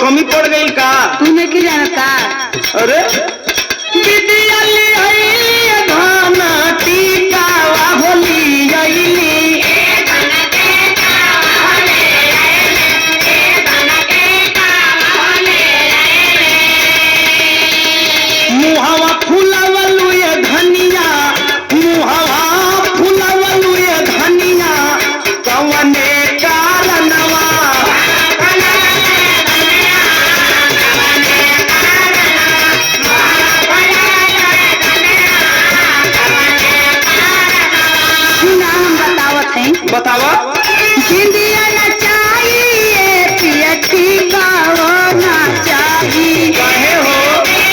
कमी पड़ गई का? तू नहीं की जानता? अरे विद्या ली आई धाना टीका होली आईली मुहावा फुलावलु ये धनिया मुहावा फुलावलु ये धनिया कवने कारणवा बतावा। जिंदिया न चाहिए पिया टीका होना चाहिए। काहे हो?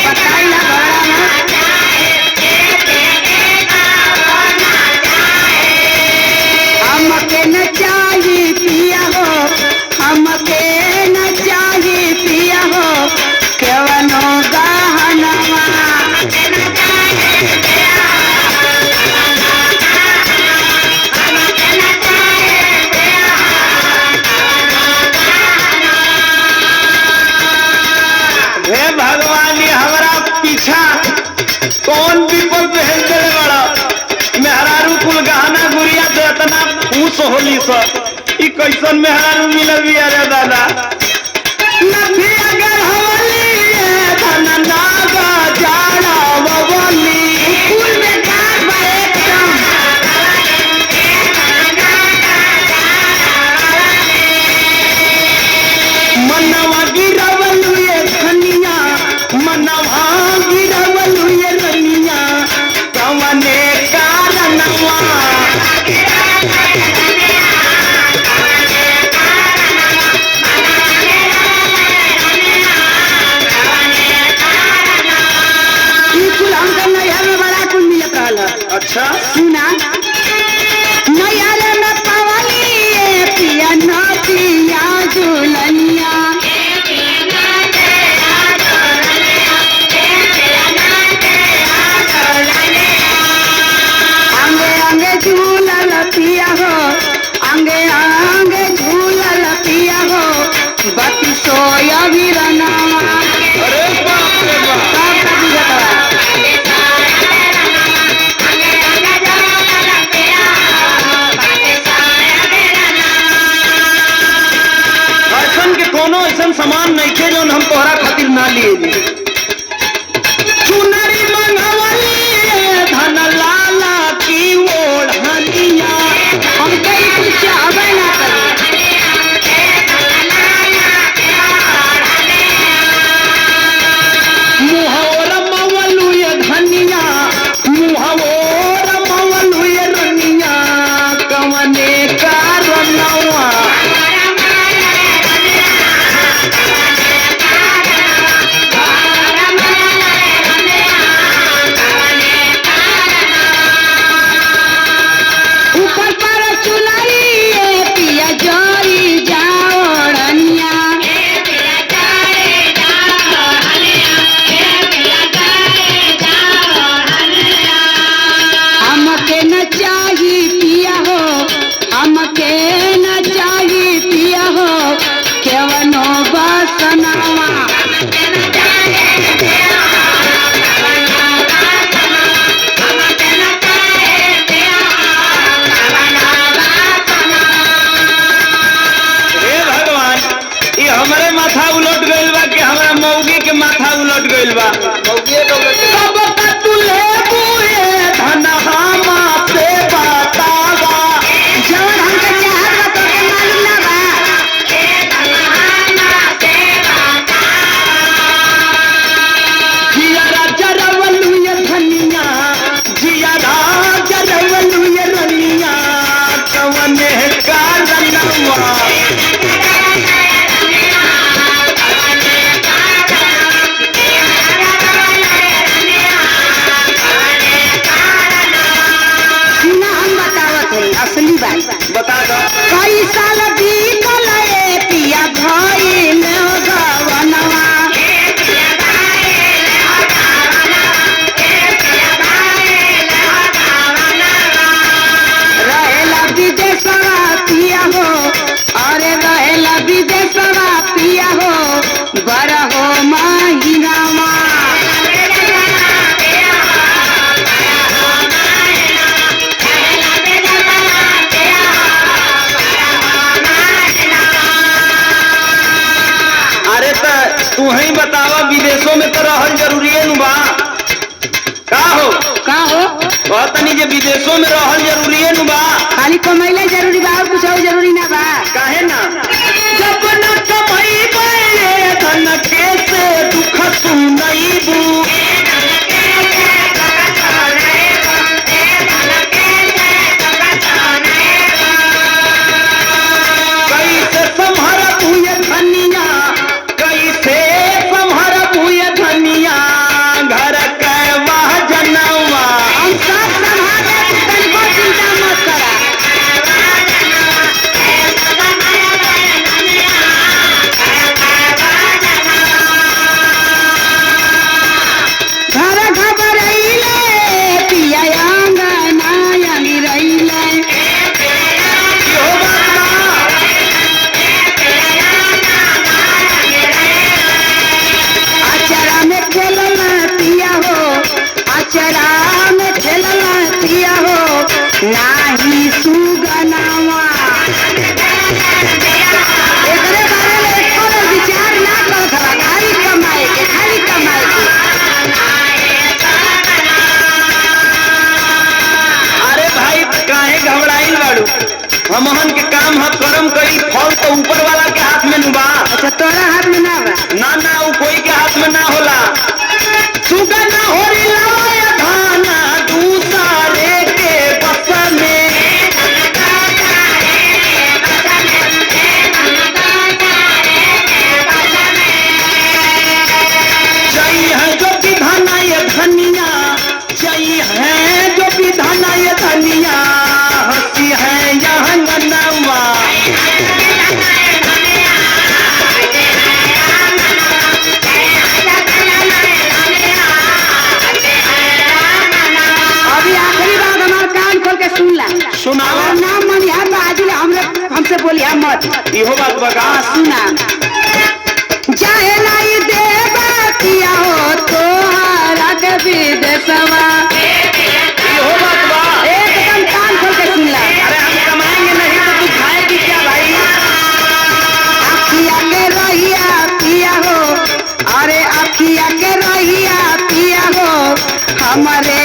बताई ना हमके न चाहिए पिया हो, हमके न चाहिए पिया हो, केवनो गहनवा हे भगवान ये हमारा पीछा कौन विपद भेज देले बड़ा। मेहरारू कुल गहना गुड़िया तो इतना खुश होली स ई कैसन मेहरारू मिलल बिया रे दादा। नथी अगर होली ये धन नागा जाड़ा बबली फूल में गार बा एकदम मनवा गिरवलु ये धनिया मनवा गिरवलु ये रनिया कवने कारणवा ई कुल हमका नैहर में बड़ा कुल मिलत रहल। अच्छा सुना नैहर में पवनी ये पिया नदिया झूलनिया अंगे अंगे झूलल पिया हो, अंगे अंगे झूलल पिया हो, बती सोया भी रनावा अरे बाप रे बाप। सब का बुझत बा। ऐसन के कोनो ऐसन सामान नहीं थे जो हम तोहरा खातिर ना लिए चुनरी मंगवली धन लाला की ओढ़निया हमके ई कुछ चाहबे ना करे। मुहवर मवलु ये धनिया मुहवर मवलु ये रनिया कवने कारणवा ऊपर पर चुनरी ये पिया जोरी जाओड़निया हमके न चाहिए पिया हो, हमके न चाहिए पिया हो, केवनो बसनवा हे भगवान ये हमारे माथा उलट गइल बा कि हमारा मौगी के माथा उलट गइल बा। सब कतुले बुए धन हामा से बतावा जवन हमके चाहत बा तोके मालूम ना बा। जिया जरवलु ये धनिया जिया जरवलु ये रनिया कवने कारणवा सुना हम बतावत है असली बात। बता दो। कई साल बीतल ए पिया भइल गवनवा रहेला विदेशवा पिया हो, अरे रहेला विदेशवा पिया हो, जरूरी है नु बा का हो कहतनी जे विदेशों में रहल जरूरी है नु बा खाली कमैले जरूरी बा और कुछ और जरूरी ना बा काहे ना जब न कमाई बे धन के से दुख सुनईबू कैसे संभरबू ये धनिया कैसे संभरबू ये धनिया घर के वह जनवा हम सब संभाले तनिको चिंता मत करा घर घबरैले पिया अंगना यानी रैले इहो बात बा अचरा में खेलना पिया हो अचरा में खेलना पिया हो नाही सुगनावा एकरे बारे में एको विचार ना करत हवा खाली कमाए के अरे भाई काहे घबराइल बाड़ू हमहन के काम ह कर्म करी फल तो ऊपर वाला के हाथ में नुबा अच्छा तोरा हाथ में ना बा ना ना वो कोई के हाथ में ना होला सुगन होरी लाया धाना दूसरे के बस में जई है जो विधाना ये धनिया जई है जो विधाना ये धनिया हंसी है यहाँ गन्नवा अभी आखिरी बात हमार कान खोल के सुन ला सुनावा और नाम मन यार बाजी हमसे बोलिया मत इहो बात बगा सुना चाहे नहीं देवा किया हो तो हारा के विदेशवा इहो बात बा एकदम कान खोल के सुन ला अरे हम कमाएंगे नहीं तो तू खाएगी क्या भाई अखिया के रहिया पिया हो अरे अखिया के रहिया पिया हो हमारे